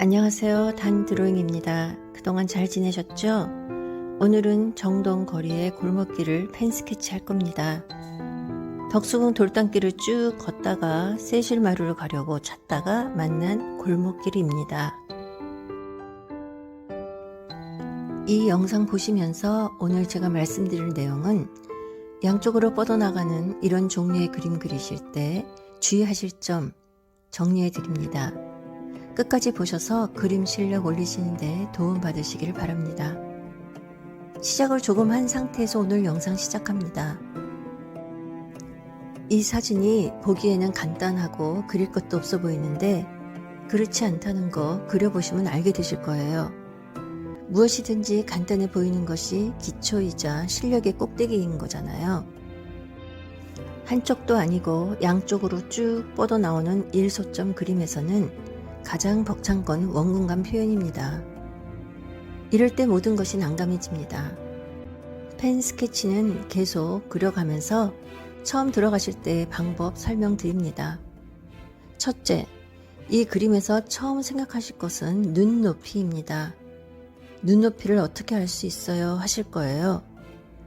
안녕하세요. 단드로잉입니다. 그동안 잘 지내셨죠? 오늘은 정동 거리의 골목길을 펜스케치 할 겁니다. 덕수궁 돌담길을 쭉 걷다가 세실마루를 가려고 찾다가 만난 골목길입니다. 이 영상 보시면서 오늘 제가 말씀드릴 내용은 양쪽으로 뻗어나가는 이런 종류의 그림 그리실 때 주의하실 점 정리해 드립니다. 끝까지 보셔서 그림 실력 올리시는데 도움 받으시길 바랍니다. 시작을 조금 한 상태에서 오늘 영상 시작합니다. 이 사진이 보기에는 간단하고 그릴 것도 없어 보이는데 그렇지 않다는 거 그려보시면 알게 되실 거예요. 무엇이든지 간단해 보이는 것이 기초이자 실력의 꼭대기인 거잖아요. 한쪽도 아니고 양쪽으로 쭉 뻗어나오는 일소점 그림에서는 가장 벅찬 건 원근감 표현입니다. 이럴 때 모든 것이 난감해집니다. 펜 스케치는 계속 그려가면서 처음 들어가실 때의 방법 설명드립니다. 첫째, 이 그림에서 처음 생각하실 것은 눈높이입니다. 눈높이를 어떻게 알 수 있어요? 하실 거예요.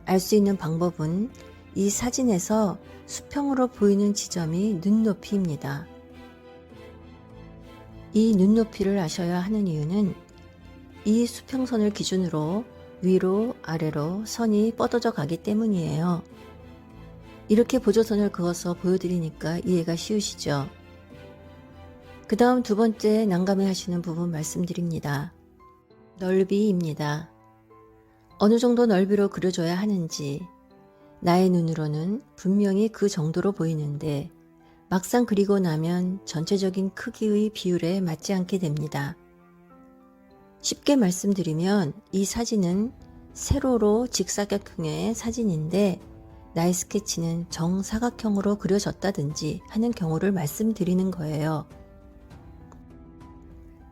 알 수 있는 방법은 이 사진에서 수평으로 보이는 지점이 눈높이입니다. 이 눈높이를 아셔야 하는 이유는 이 수평선을 기준으로 위로 아래로 선이 뻗어져 가기 때문이에요. 이렇게 보조선을 그어서 보여드리니까 이해가 쉬우시죠? 그 다음 두 번째 난감해 하시는 부분 말씀드립니다. 넓이입니다. 어느 정도 넓이로 그려줘야 하는지 나의 눈으로는 분명히 그 정도로 보이는데 막상 그리고 나면 전체적인 크기의 비율에 맞지 않게 됩니다. 쉽게 말씀드리면 이 사진은 세로로 직사각형의 사진인데 나의 스케치는 정사각형으로 그려졌다든지 하는 경우를 말씀드리는 거예요.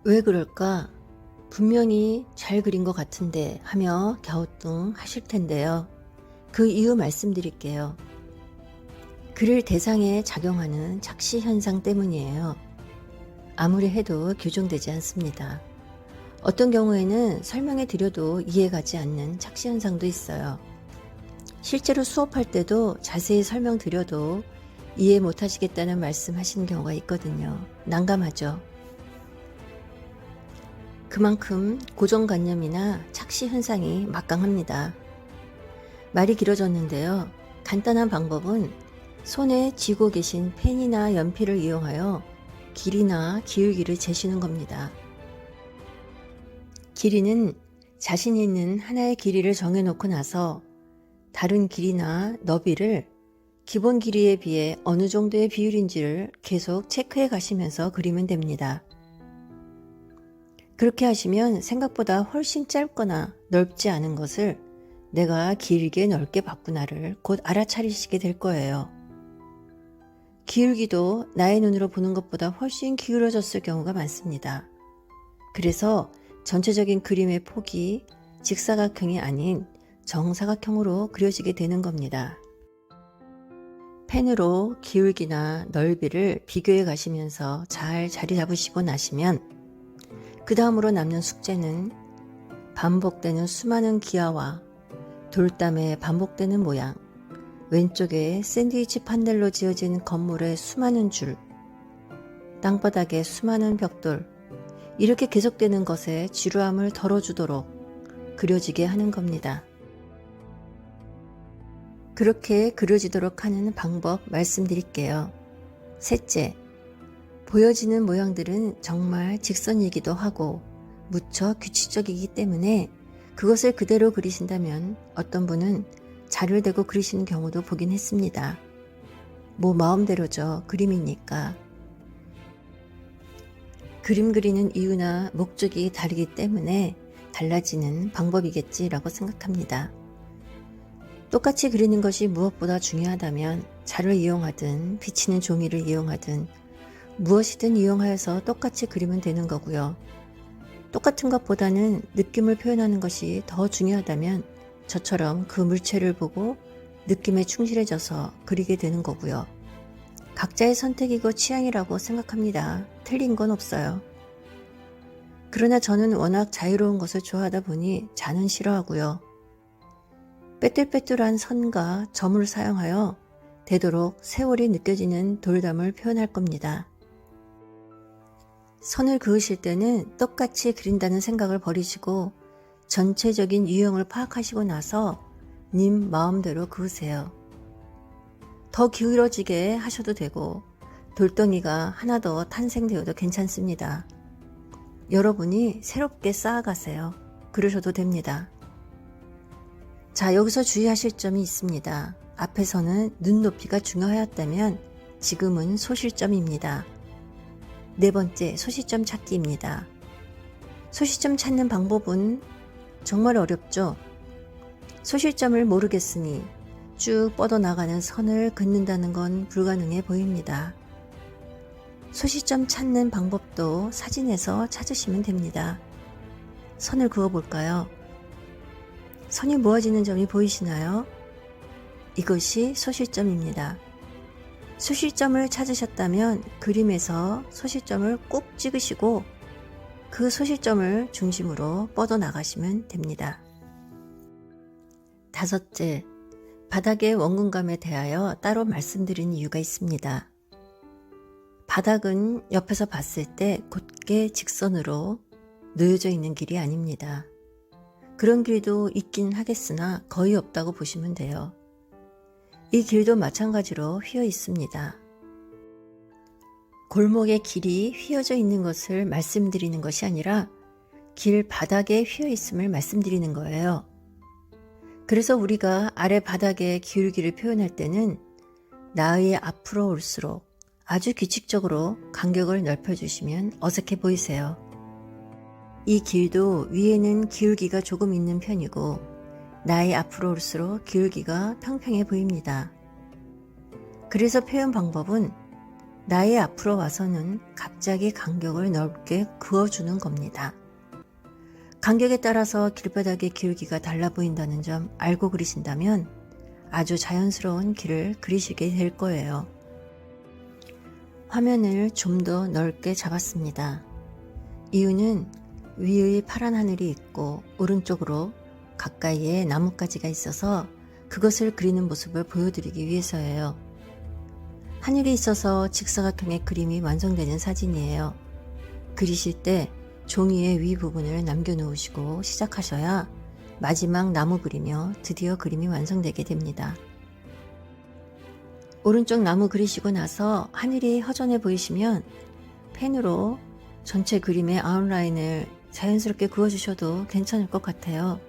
왜 그럴까? 분명히 잘 그린 것 같은데 하며 갸우뚱 하실 텐데요. 그 이유 말씀드릴게요. 그릴 대상에 작용하는 착시 현상 때문이에요. 아무리 해도 교정되지 않습니다. 어떤 경우에는 설명해 드려도 이해가지 않는 착시 현상도 있어요. 실제로 수업할 때도 자세히 설명드려도 이해 못하시겠다는 말씀 하시는 경우가 있거든요. 난감하죠. 그만큼 고정관념이나 착시 현상이 막강합니다. 말이 길어졌는데요. 간단한 방법은 손에 쥐고 계신 펜이나 연필을 이용하여 길이나 기울기를 재시는 겁니다. 길이는 자신 있는 하나의 길이를 정해놓고 나서 다른 길이나 너비를 기본 길이에 비해 어느 정도의 비율인지를 계속 체크해 가시면서 그리면 됩니다. 그렇게 하시면 생각보다 훨씬 짧거나 넓지 않은 것을 내가 길게 넓게 봤구나를 곧 알아차리시게 될 거예요. 기울기도 나의 눈으로 보는 것보다 훨씬 기울어졌을 경우가 많습니다. 그래서 전체적인 그림의 폭이 직사각형이 아닌 정사각형으로 그려지게 되는 겁니다. 펜으로 기울기나 넓이를 비교해 가시면서 잘 자리 잡으시고 나시면 그 다음으로 남는 숙제는 반복되는 수많은 기와와 돌담에 반복되는 모양, 왼쪽에 샌드위치 판넬로 지어진 건물의 수많은 줄, 땅바닥에 수많은 벽돌, 이렇게 계속되는 것에 지루함을 덜어주도록 그려지게 하는 겁니다. 그렇게 그려지도록 하는 방법 말씀드릴게요. 셋째, 보여지는 모양들은 정말 직선이기도 하고 무척 규칙적이기 때문에 그것을 그대로 그리신다면 어떤 분은 자를 대고 그리시는 경우도 보긴 했습니다. 뭐 마음대로죠. 그림이니까. 그림 그리는 이유나 목적이 다르기 때문에 달라지는 방법이겠지라고 생각합니다. 똑같이 그리는 것이 무엇보다 중요하다면 자를 이용하든 비치는 종이를 이용하든 무엇이든 이용하여서 똑같이 그리면 되는 거고요. 똑같은 것보다는 느낌을 표현하는 것이 더 중요하다면 저처럼 그 물체를 보고 느낌에 충실해져서 그리게 되는 거고요. 각자의 선택이고 취향이라고 생각합니다. 틀린 건 없어요. 그러나 저는 워낙 자유로운 것을 좋아하다 보니 자는 싫어하고요. 빼뚤빼뚤한 선과 점을 사용하여 되도록 세월이 느껴지는 돌담을 표현할 겁니다. 선을 그으실 때는 똑같이 그린다는 생각을 버리시고 전체적인 유형을 파악하시고 나서 님 마음대로 그으세요. 더 기울어지게 하셔도 되고 돌덩이가 하나 더 탄생되어도 괜찮습니다. 여러분이 새롭게 쌓아가세요. 그러셔도 됩니다. 자, 여기서 주의하실 점이 있습니다. 앞에서는 눈높이가 중요하였다면 지금은 소실점입니다. 네 번째, 소시점 찾기입니다. 소시점 찾는 방법은 정말 어렵죠? 소실점을 모르겠으니 쭉 뻗어나가는 선을 긋는다는 건 불가능해 보입니다. 소시점 찾는 방법도 사진에서 찾으시면 됩니다. 선을 그어볼까요? 선이 모아지는 점이 보이시나요? 이것이 소실점입니다. 소실점을 찾으셨다면 그림에서 소실점을 꼭 찍으시고 그 소실점을 중심으로 뻗어나가시면 됩니다. 다섯째, 바닥의 원근감에 대하여 따로 말씀드린 이유가 있습니다. 바닥은 옆에서 봤을 때 곧게 직선으로 놓여져 있는 길이 아닙니다. 그런 길도 있긴 하겠으나 거의 없다고 보시면 돼요. 이 길도 마찬가지로 휘어 있습니다. 골목의 길이 휘어져 있는 것을 말씀드리는 것이 아니라 길 바닥에 휘어 있음을 말씀드리는 거예요. 그래서 우리가 아래 바닥의 기울기를 표현할 때는 나의 앞으로 올수록 아주 규칙적으로 간격을 넓혀주시면 어색해 보이세요. 이 길도 위에는 기울기가 조금 있는 편이고 나의 앞으로 올수록 기울기가 평평해 보입니다. 그래서 표현 방법은 나의 앞으로 와서는 갑자기 간격을 넓게 그어주는 겁니다. 간격에 따라서 길바닥의 기울기가 달라 보인다는 점 알고 그리신다면 아주 자연스러운 길을 그리시게 될 거예요. 화면을 좀 더 넓게 잡았습니다. 이유는 위의 파란 하늘이 있고 오른쪽으로 가까이에 나뭇가지가 있어서 그것을 그리는 모습을 보여드리기 위해서예요. 하늘이 있어서 직사각형의 그림이 완성되는 사진이에요. 그리실 때 종이의 위 부분을 남겨놓으시고 시작하셔야 마지막 나무 그리며 드디어 그림이 완성되게 됩니다. 오른쪽 나무 그리시고 나서 하늘이 허전해 보이시면 펜으로 전체 그림의 아웃라인을 자연스럽게 그어주셔도 괜찮을 것 같아요.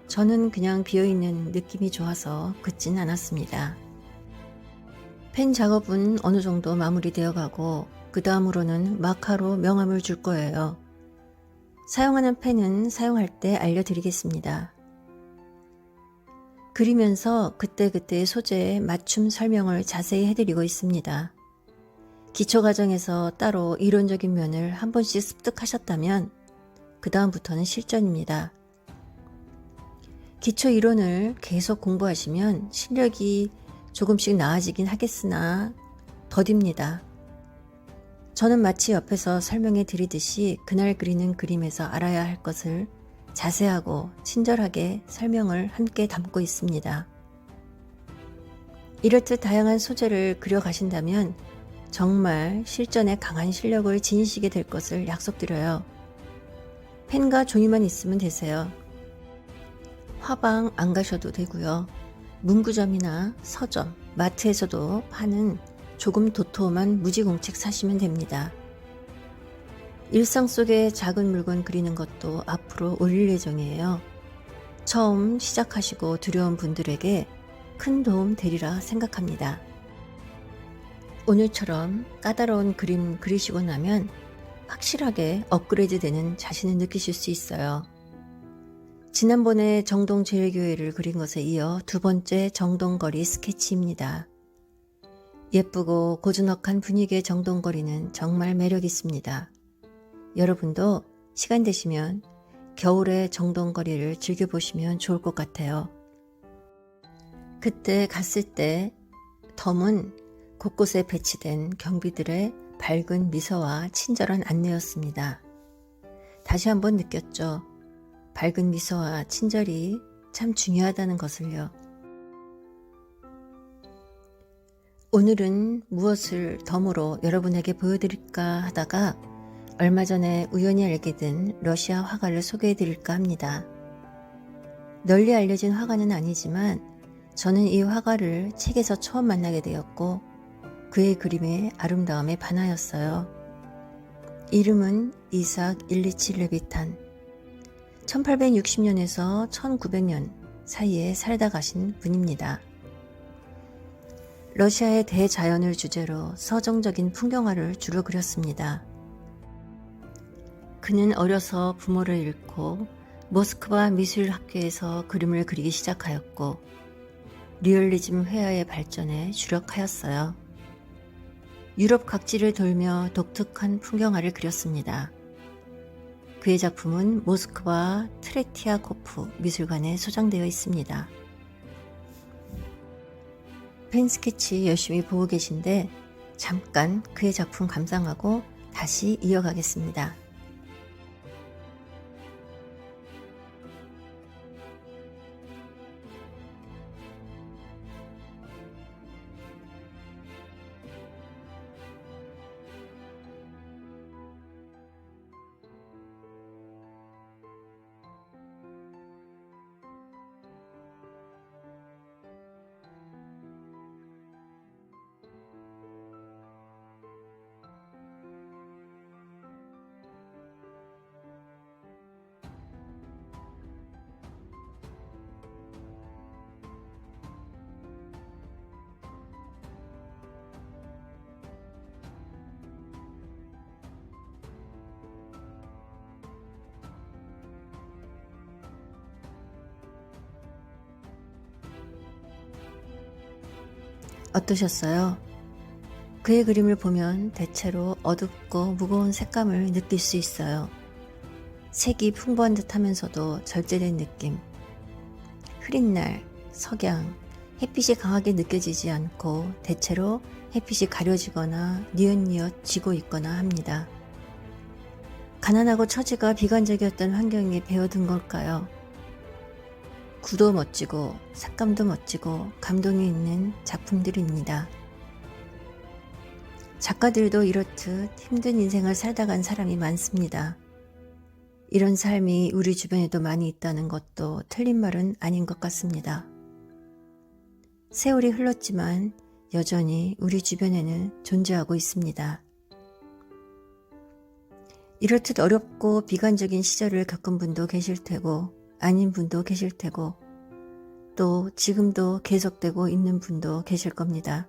저는 그냥 비어있는 느낌이 좋아서 긋진 않았습니다. 펜 작업은 어느 정도 마무리되어 가고 그 다음으로는 마카로 명암을 줄 거예요. 사용하는 펜은 사용할 때 알려드리겠습니다. 그리면서 그때그때의 소재에 맞춤 설명을 자세히 해드리고 있습니다. 기초과정에서 따로 이론적인 면을 한 번씩 습득하셨다면 그 다음부터는 실전입니다. 기초 이론을 계속 공부하시면 실력이 조금씩 나아지긴 하겠으나 더딥니다. 저는 마치 옆에서 설명해 드리듯이 그날 그리는 그림에서 알아야 할 것을 자세하고 친절하게 설명을 함께 담고 있습니다. 이렇듯 다양한 소재를 그려가신다면 정말 실전에 강한 실력을 지니시게 될 것을 약속드려요. 펜과 종이만 있으면 되세요. 화방 안 가셔도 되고요. 문구점이나 서점, 마트에서도 파는 조금 도톰한 무지공책 사시면 됩니다. 일상 속의 작은 물건 그리는 것도 앞으로 올릴 예정이에요. 처음 시작하시고 두려운 분들에게 큰 도움 되리라 생각합니다. 오늘처럼 까다로운 그림 그리시고 나면 확실하게 업그레이드 되는 자신을 느끼실 수 있어요. 지난번에 정동제일교회를 그린 것에 이어 두 번째 정동거리 스케치입니다. 예쁘고 고즈넉한 분위기의 정동거리는 정말 매력 있습니다. 여러분도 시간 되시면 겨울의 정동거리를 즐겨보시면 좋을 것 같아요. 그때 갔을 때 덤은 곳곳에 배치된 경비들의 밝은 미소와 친절한 안내였습니다. 다시 한번 느꼈죠. 밝은 미소와 친절이 참 중요하다는 것을요. 오늘은 무엇을 덤으로 여러분에게 보여드릴까 하다가 얼마 전에 우연히 알게 된 러시아 화가를 소개해드릴까 합니다. 널리 알려진 화가는 아니지만 저는 이 화가를 책에서 처음 만나게 되었고 그의 그림의 아름다움에 반하였어요. 이름은 이삭 일리치 레비탄. 1860년에서 1900년 사이에 살다 가신 분입니다. 러시아의 대자연을 주제로 서정적인 풍경화를 주로 그렸습니다. 그는 어려서 부모를 잃고 모스크바 미술학교에서 그림을 그리기 시작하였고 리얼리즘 회화의 발전에 주력하였어요. 유럽 각지를 돌며 독특한 풍경화를 그렸습니다. 그의 작품은 모스크바 트레티아코프 미술관에 소장되어 있습니다. 펜 스케치 열심히 보고 계신데 잠깐 그의 작품 감상하고 다시 이어가겠습니다. 어떠셨어요? 그의 그림을 보면 대체로 어둡고 무거운 색감을 느낄 수 있어요. 색이 풍부한 듯 하면서도 절제된 느낌. 흐린 날, 석양, 햇빛이 강하게 느껴지지 않고 대체로 햇빛이 가려지거나 뉘엿뉘엿 지고 있거나 합니다. 가난하고 처지가 비관적이었던 환경에 배어든 걸까요? 구도 멋지고 색감도 멋지고 감동이 있는 작품들입니다. 작가들도 이렇듯 힘든 인생을 살다 간 사람이 많습니다. 이런 삶이 우리 주변에도 많이 있다는 것도 틀린 말은 아닌 것 같습니다. 세월이 흘렀지만 여전히 우리 주변에는 존재하고 있습니다. 이렇듯 어렵고 비관적인 시절을 겪은 분도 계실 테고 아닌 분도 계실 테고 또 지금도 계속되고 있는 분도 계실 겁니다.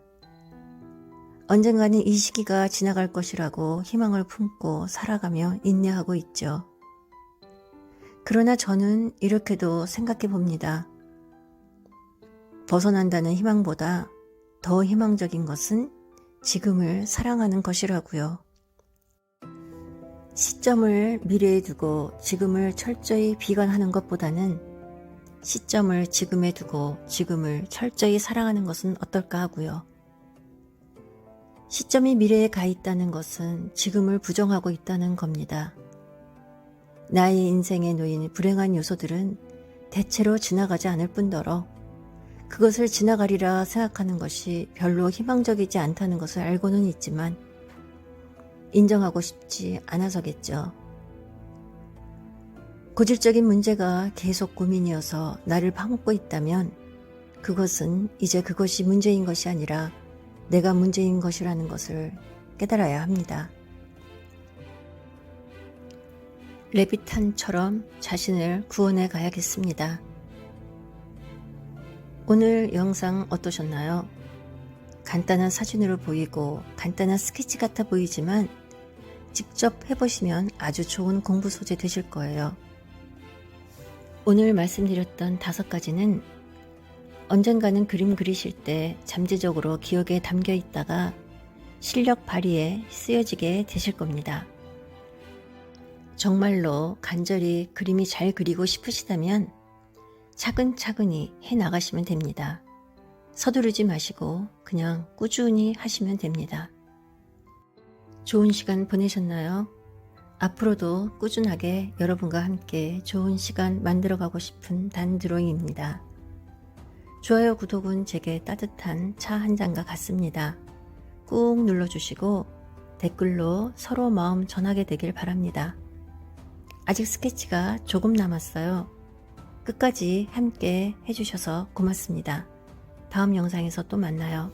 언젠가는 이 시기가 지나갈 것이라고 희망을 품고 살아가며 인내하고 있죠. 그러나 저는 이렇게도 생각해 봅니다. 벗어난다는 희망보다 더 희망적인 것은 지금을 사랑하는 것이라고요. 시점을 미래에 두고 지금을 철저히 비관하는 것보다는 시점을 지금에 두고 지금을 철저히 사랑하는 것은 어떨까 하고요. 시점이 미래에 가 있다는 것은 지금을 부정하고 있다는 겁니다. 나의 인생에 놓인 불행한 요소들은 대체로 지나가지 않을 뿐더러 그것을 지나가리라 생각하는 것이 별로 희망적이지 않다는 것을 알고는 있지만 인정하고 싶지 않아서겠죠. 고질적인 문제가 계속 고민이어서 나를 파먹고 있다면 그것은 이제 그것이 문제인 것이 아니라 내가 문제인 것이라는 것을 깨달아야 합니다. 레비탄처럼 자신을 구원해 가야겠습니다. 오늘 영상 어떠셨나요? 간단한 사진으로 보이고 간단한 스케치 같아 보이지만 직접 해보시면 아주 좋은 공부 소재 되실 거예요. 오늘 말씀드렸던 5가지는 언젠가는 그림 그리실 때 잠재적으로 기억에 담겨 있다가 실력 발휘에 쓰여지게 되실 겁니다. 정말로 간절히 그림이 잘 그리고 싶으시다면 차근차근히 해 나가시면 됩니다. 서두르지 마시고 그냥 꾸준히 하시면 됩니다. 좋은 시간 보내셨나요? 앞으로도 꾸준하게 여러분과 함께 좋은 시간 만들어가고 싶은 단드로잉입니다. 좋아요, 구독은 제게 따뜻한 차 한 잔과 같습니다. 꾹 눌러주시고 댓글로 서로 마음 전하게 되길 바랍니다. 아직 스케치가 조금 남았어요. 끝까지 함께 해주셔서 고맙습니다. 다음 영상에서 또 만나요.